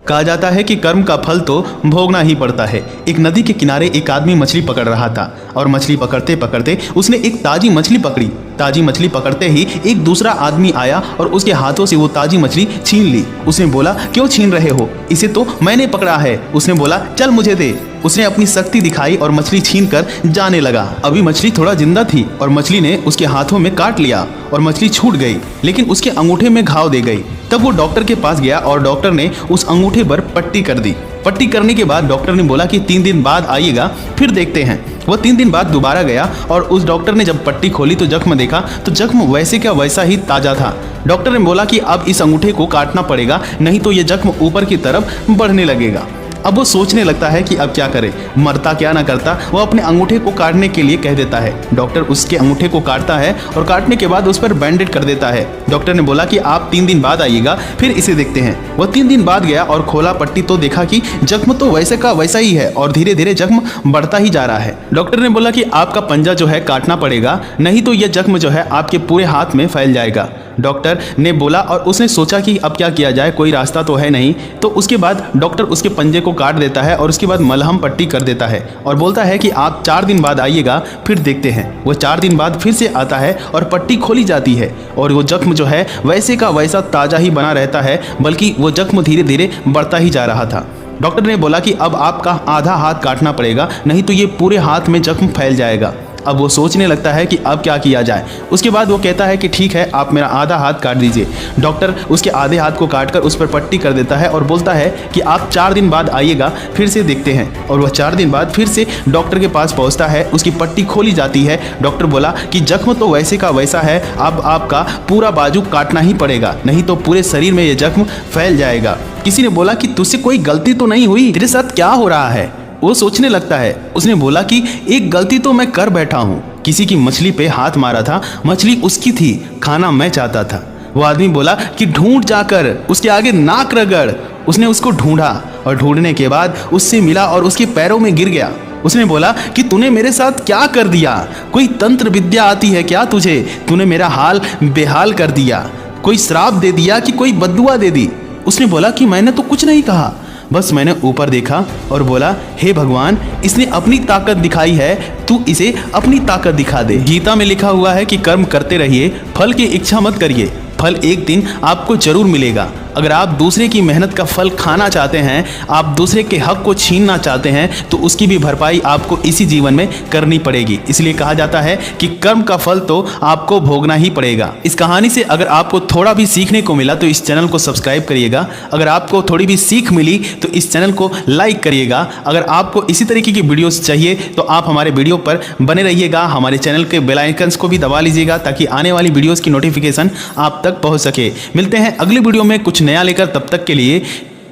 कहा जाता है कि कर्म का फल तो भोगना ही पड़ता है। एक नदी के किनारे एक आदमी मछली पकड़ रहा था और मछली पकड़ते पकड़ते उसने एक ताजी मछली पकड़ी। ताजी मछली पकड़ते ही एक दूसरा आदमी आया और उसके हाथों से वो ताजी मछली छीन ली। उसने बोला, क्यों छीन रहे हो? इसे तो मैंने पकड़ा है। उसने बोला, चल मुझे दे। उसने अपनी शक्ति दिखाई और मछली छीन कर जाने लगा। अभी मछली थोड़ा जिंदा थी और मछली ने उसके हाथों में काट लिया और मछली छूट गई, लेकिन उसके अंगूठे में घाव दे गई। तब वो डॉक्टर के पास गया और डॉक्टर ने उस अंगूठे पर पट्टी कर दी। पट्टी करने के बाद डॉक्टर ने बोला कि 3 दिन बाद आइएगा, फिर देखते हैं। वो 3 दिन बाद दोबारा गया और उस डॉक्टर ने जब पट्टी खोली तो जख्म देखा तो जख्म वैसे क्या वैसा ही ताजा था। डॉक्टर ने बोला कि अब इस अंगूठे को काटना पड़ेगा, नहीं तो ये जख्म ऊपर की तरफ बढ़ने लगेगा। अब वो सोचने लगता है कि अब क्या करे, मरता क्या ना करता। वो अपने अंगूठे को काटने के लिए कह देता है। डॉक्टर उसके अंगूठे को काटता है और काटने के बाद उस पर बैंडेज कर देता है। डॉक्टर ने बोला कि आप 3 दिन बाद आइएगा, फिर इसे देखते हैं। वो 3 दिन बाद गया और खोला पट्टी तो देखा कि जख्म तो वैसे का वैसा ही है और धीरे धीरे जख्म बढ़ता ही जा रहा है। डॉक्टर ने बोला कि आपका पंजा जो है काटना पड़ेगा, नहीं तो यह जख्म जो है आपके पूरे हाथ में फैल जाएगा। डॉक्टर ने बोला और उसने सोचा कि अब क्या किया जाए, कोई रास्ता तो है नहीं। तो उसके बाद डॉक्टर उसके पंजे को काट देता है और उसके बाद मलहम पट्टी कर देता है और बोलता है कि आप 4 दिन बाद आइएगा, फिर देखते हैं। वो 4 दिन बाद फिर से आता है और पट्टी खोली जाती है और वो जख्म जो है वैसे का वैसा ताज़ा ही बना रहता है, बल्कि वो जख्म धीरे धीरे बढ़ता ही जा रहा था। डॉक्टर ने बोला कि अब आपका आधा हाथ काटना पड़ेगा, नहीं तो ये पूरे हाथ में जख्म फैल जाएगा। अब वो सोचने लगता है कि अब क्या किया जाए। उसके बाद वो कहता है कि ठीक है, आप मेरा आधा हाथ काट दीजिए। डॉक्टर उसके आधे हाथ को काटकर उस पर पट्टी कर देता है और बोलता है कि आप 4 दिन बाद आइएगा, फिर से देखते हैं। और वह 4 दिन बाद फिर से डॉक्टर के पास पहुंचता है। उसकी पट्टी खोली जाती है। डॉक्टर बोला कि जख्म तो वैसे का वैसा है, अब आपका पूरा बाजू काटना ही पड़ेगा, नहीं तो पूरे शरीर में ये जख्म फैल जाएगा। किसी ने बोला कि तुझसे कोई गलती तो नहीं हुई, तेरे साथ क्या हो रहा है? वो सोचने लगता है। उसने बोला कि एक गलती तो मैं कर बैठा हूँ, किसी की मछली पे हाथ मारा था, मछली उसकी थी, खाना मैं चाहता था। वो आदमी बोला कि ढूंढ जाकर उसके आगे नाक रगड़। उसने उसको ढूंढा और ढूंढने के बाद उससे मिला और उसके पैरों में गिर गया। उसने बोला कि तूने मेरे साथ क्या कर दिया? कोई तंत्र विद्या आती है क्या तुझे? तूने मेरा हाल बेहाल कर दिया, कोई श्राप दे दिया कि कोई बद्दुआ दे दी? उसने बोला कि मैंने तो कुछ नहीं कहा, बस मैंने ऊपर देखा और बोला, हे भगवान, इसने अपनी ताकत दिखाई है, तू इसे अपनी ताकत दिखा दे। गीता में लिखा हुआ है कि कर्म करते रहिए, फल की इच्छा मत करिए, फल एक दिन आपको जरूर मिलेगा। अगर आप दूसरे की मेहनत का फल खाना चाहते हैं, आप दूसरे के हक को छीनना चाहते हैं, तो उसकी भी भरपाई आपको इसी जीवन में करनी पड़ेगी। इसलिए कहा जाता है कि कर्म का फल तो आपको भोगना ही पड़ेगा। इस कहानी से अगर आपको थोड़ा भी सीखने को मिला तो इस चैनल को सब्सक्राइब करिएगा। अगर आपको थोड़ी भी सीख मिली तो इस चैनल को लाइक करिएगा। अगर आपको इसी तरीके की वीडियोस चाहिए तो आप हमारे वीडियो पर बने रहिएगा। हमारे चैनल के बेल आइकन्स को भी दबा लीजिएगा ताकि आने वाली वीडियोस की नोटिफिकेशन आप तक पहुंच सके। मिलते हैं अगली वीडियो में कुछ नया लेकर, तब तक के लिए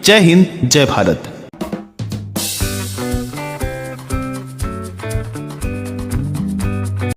जय हिंद, जय भारत।